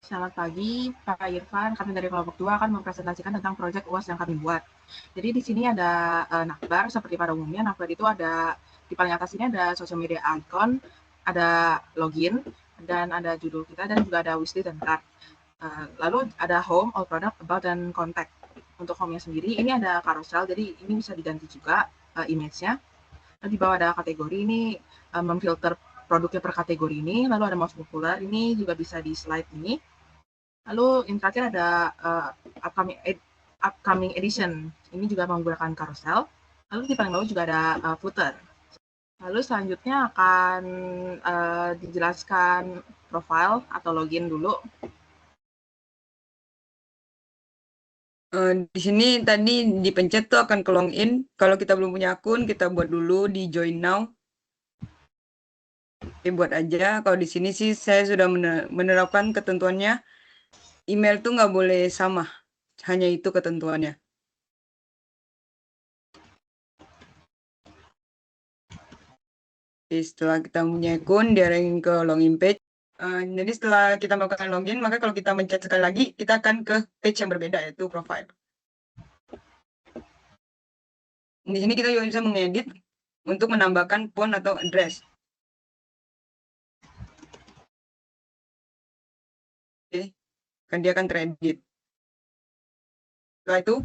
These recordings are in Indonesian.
Selamat pagi, Pak Irfan. Kami dari kelompok 2 akan mempresentasikan tentang proyek UAS yang kami buat. Jadi di sini ada navbar seperti pada umumnya. Navbar itu ada di paling atas ini ada social media icon, ada login, dan ada judul kita, dan juga ada wishlist dan cart. Lalu ada home, all product, about, dan contact. Untuk home-nya sendiri ini ada carousel, jadi ini bisa diganti juga image-nya. Lalu di bawah ada kategori, ini memfilter produknya per kategori ini. Lalu ada most popular, ini juga bisa di slide ini. Lalu yang terakhir ada upcoming edition. Ini juga menggunakan carousel. Lalu di paling bawah juga ada footer. Lalu selanjutnya akan dijelaskan profile atau login dulu. Di sini tadi dipencet tuh akan ke login. Kalau kita belum punya akun, kita buat dulu di join now. Oke, buat aja. Kalau di sini sih saya sudah menerapkan ketentuannya. Email tuh nggak boleh sama. Hanya itu ketentuannya. Jadi setelah kita punya akun, diarahin ke login page. Jadi setelah kita melakukan login, maka kalau kita mencet sekali lagi, kita akan ke page yang berbeda, yaitu profile. Di sini kita juga bisa mengedit untuk menambahkan phone atau address. Oke, kan dia akan teredit. Setelah itu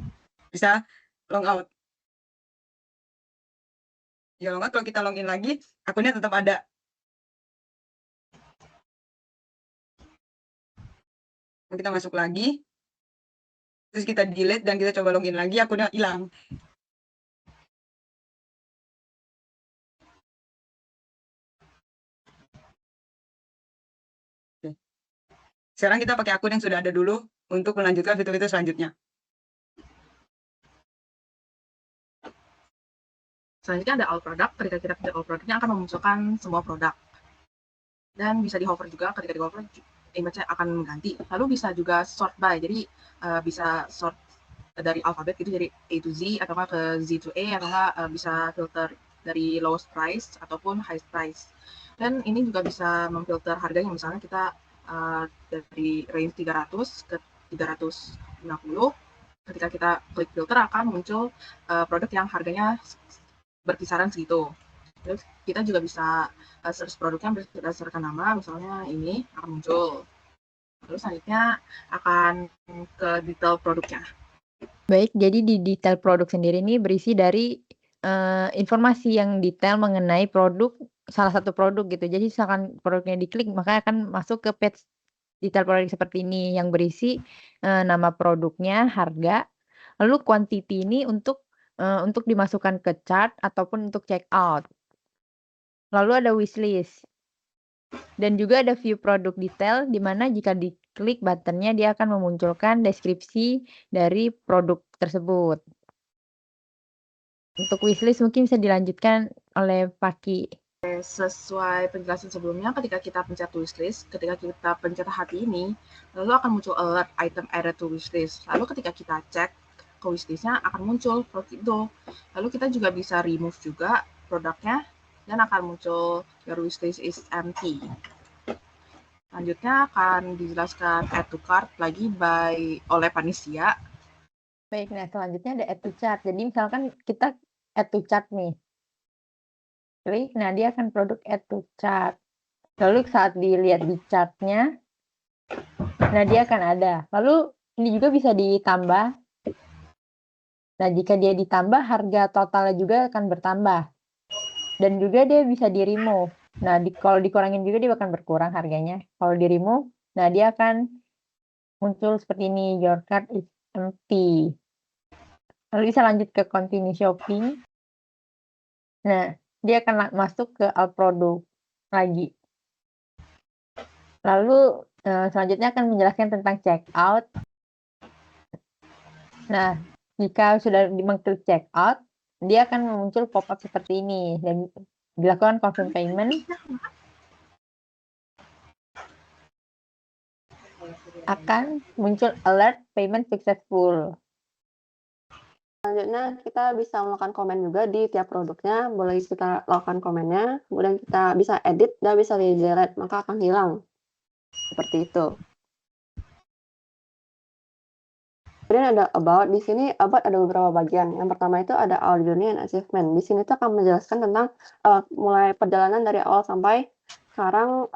bisa log out. Ya log out, kalau kita login lagi, akunnya tetap ada. Kita masuk lagi, terus kita delete dan kita coba login lagi, akunnya hilang. Oke. Sekarang kita pakai akun yang sudah ada dulu untuk melanjutkan fitur-fitur selanjutnya. Selanjutnya ada all product. Ketika kita pilih all produknya akan memunculkan semua produk. Dan bisa di hover juga, ketika di hover image-nya akan mengganti. Lalu bisa juga sort by, jadi bisa sort dari alfabet gitu, jadi A to Z, atau ke Z to A, atau bisa filter dari lowest price ataupun highest price. Dan ini juga bisa memfilter harganya, misalnya kita dari range 300 ke 350. Ketika kita klik filter akan muncul produk yang harganya berkisaran segitu. Terus kita juga bisa search produknya berdasarkan nama, misalnya ini akan muncul. Terus selanjutnya akan ke detail produknya. Baik, jadi di detail produk sendiri ini berisi dari informasi yang detail mengenai produk, salah satu produk gitu. Jadi misalkan produknya diklik, maka akan masuk ke page detail produk seperti ini yang berisi nama produknya, harga, lalu quantity ini untuk dimasukkan ke chart ataupun untuk check out. Lalu ada wishlist. Dan juga ada view produk detail, di mana jika diklik buttonnya dia akan memunculkan deskripsi dari produk tersebut. Untuk wishlist mungkin bisa dilanjutkan oleh Paki. Sesuai penjelasan sebelumnya, ketika kita pencet wishlist, ketika kita pencet hati ini, lalu akan muncul alert item added to wishlist. Lalu ketika kita cek ke wishlistnya akan muncul produk itu. Lalu kita juga bisa remove juga produknya dan akan muncul your wishlist is empty. Selanjutnya akan dijelaskan add to cart lagi oleh Panisia. Baik, nah selanjutnya ada add to chart. Jadi misalkan kita add to chart nih. Klik, nah dia akan produk add to chart. Lalu saat dilihat di chartnya, nah dia akan ada. Lalu ini juga bisa ditambah. Nah jika dia ditambah, harga totalnya juga akan bertambah. Dan juga dia bisa di remove. Nah kalau dikurangin juga dia akan berkurang harganya. Kalau di remove, nah dia akan muncul seperti ini, your cart is empty. Lalu bisa lanjut ke continue shopping. Nah, dia akan masuk ke all produk lagi. Lalu selanjutnya akan menjelaskan tentang check out. Nah, jika sudah mengklik check out, dia akan muncul pop-up seperti ini dan dilakukan confirm payment. Akan muncul alert payment successful. Selanjutnya kita bisa melakukan komen juga di tiap produknya, boleh kita lakukan komennya, kemudian kita bisa edit dan bisa di delete, maka akan hilang. Seperti itu. Kemudian ada about. Di sini about ada beberapa bagian. Yang pertama itu ada our journey and achievement. Di sini tuh akan menjelaskan tentang mulai perjalanan dari awal sampai sekarang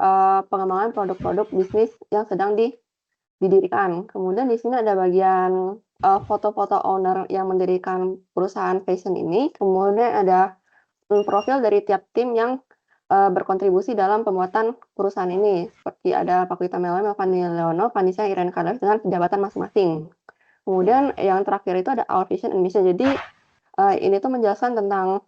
pengembangan produk-produk bisnis yang sedang didirikan. Kemudian di sini ada bagian foto-foto owner yang mendirikan perusahaan fashion ini. Kemudian ada profil dari tiap tim yang berkontribusi dalam pembuatan perusahaan ini. Seperti ada Pakuita Melema, Melvani Leono, Vanessa Irene Kardawi dengan jabatan masing-masing. Kemudian yang terakhir itu ada our vision and mission. Jadi ini tuh menjelaskan tentang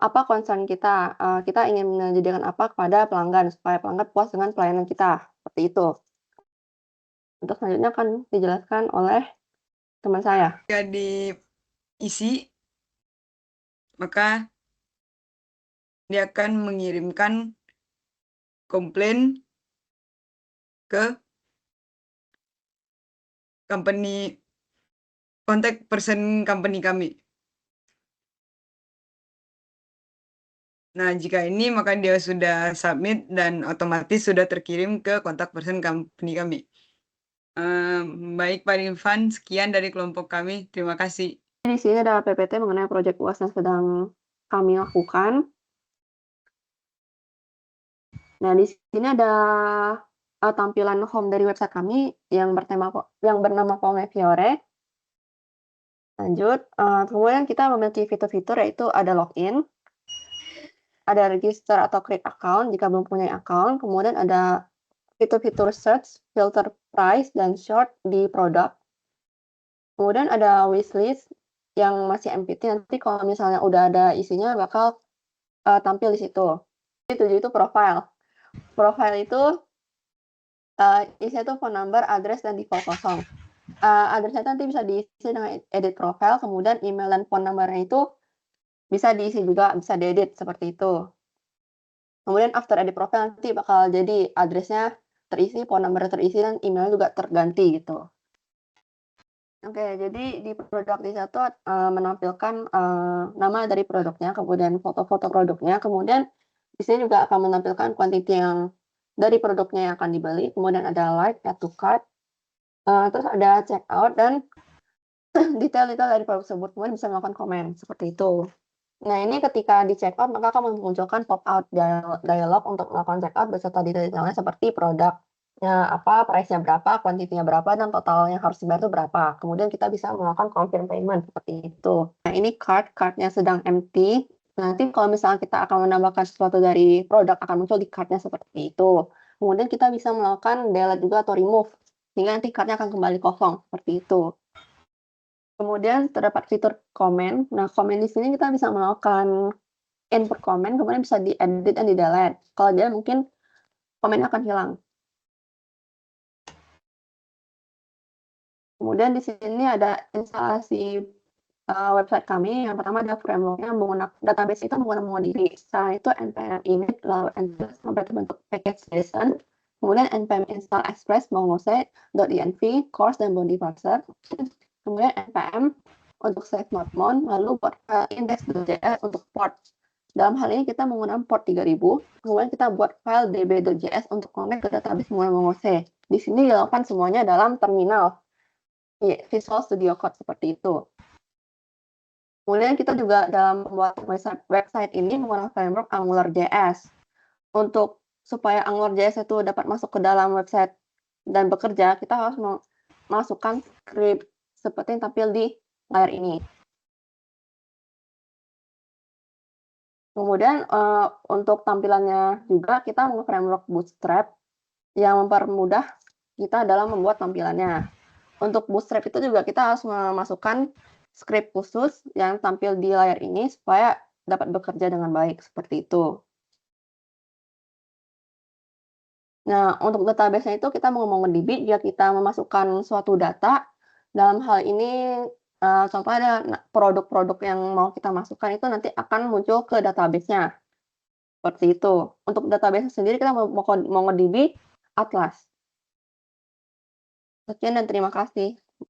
apa concern kita. Kita ingin menyediakan apa kepada pelanggan supaya pelanggan puas dengan pelayanan kita. Seperti itu. Untuk selanjutnya akan dijelaskan oleh teman saya. Jika diisi, maka dia akan mengirimkan komplain ke kontak person company kami. Nah, jika ini maka dia sudah submit dan otomatis sudah terkirim ke kontak person company kami. Baik Pak Irfan, sekian dari kelompok kami. Terima kasih. Di sini ada PPT mengenai proyek UAS yang sedang kami lakukan. Nah, di sini ada tampilan home dari website kami yang bernama Pome Fiore. Lanjut, kemudian kita memiliki fitur-fitur yaitu ada login, ada register atau create account jika belum punya account, kemudian ada fitur-fitur search, filter price, dan short di produk. Kemudian ada wishlist yang masih empty, nanti kalau misalnya udah ada isinya bakal tampil di situ. Jadi itu profile. Profile itu isinya tuh phone number, address, dan default kosong. Addressnya nanti bisa diisi dengan edit profile, kemudian email dan phone numbernya itu bisa diisi juga, bisa diedit seperti itu. Kemudian after edit profile nanti bakal jadi addressnya terisi, phone number terisi, dan email juga terganti gitu. Oke, jadi di produk di satu menampilkan nama dari produknya, kemudian foto-foto produknya, kemudian di sini juga akan menampilkan quantity yang dari produknya yang akan dibeli, kemudian ada like, add to cart, terus ada check out, dan detail-detail dari produk tersebut, kemudian bisa melakukan komen, seperti itu. Nah, ini ketika di check out, maka akan memunculkan pop-out dialog untuk melakukan check out beserta detail-detailnya seperti produknya apa, price-nya berapa, quantity-nya berapa, dan total yang harus dibayar itu berapa. Kemudian kita bisa melakukan confirm payment, seperti itu. Nah, ini cart-nya sedang empty. Nanti kalau misalnya kita akan menambahkan sesuatu dari produk, akan muncul di cart-nya seperti itu. Kemudian kita bisa melakukan delete juga atau remove, sehingga nanti cart-nya akan kembali kosong, seperti itu. Kemudian terdapat fitur komen. Nah, komen di sini kita bisa melakukan input komen, kemudian bisa diedit dan di-delete. Kalau dia mungkin komennya akan hilang. Kemudian di sini ada instalasi website kami. Yang pertama ada framework-nya menggunakan database itu menggunakan MongoDB. Setelah itu npm init lalu enter sampai terbentuk package JSON. Kemudian npm install express mongose.env, course, dan body parser. Kemudian npm untuk save mode, lalu buat file index.js untuk port. Dalam hal ini kita menggunakan port 3000, kemudian kita buat file db.js untuk connect ke database menggunakan Mongose. Di sini dilakukan semuanya dalam terminal Visual Studio Code seperti itu. Kemudian kita juga dalam membuat website ini menggunakan framework AngularJS. Untuk supaya AngularJS itu dapat masuk ke dalam website dan bekerja, kita harus memasukkan script seperti yang tampil di layar ini. Kemudian untuk tampilannya juga kita menggunakan framework Bootstrap yang mempermudah kita dalam membuat tampilannya. Untuk Bootstrap itu juga kita harus memasukkan script khusus yang tampil di layar ini supaya dapat bekerja dengan baik seperti itu. Nah, untuk database-nya itu kita mau MongoDB jika kita memasukkan suatu data. Dalam hal ini contohnya ada produk-produk yang mau kita masukkan itu nanti akan muncul ke database-nya. Seperti itu. Untuk database sendiri kita mau MongoDB Atlas. Sekian dan terima kasih.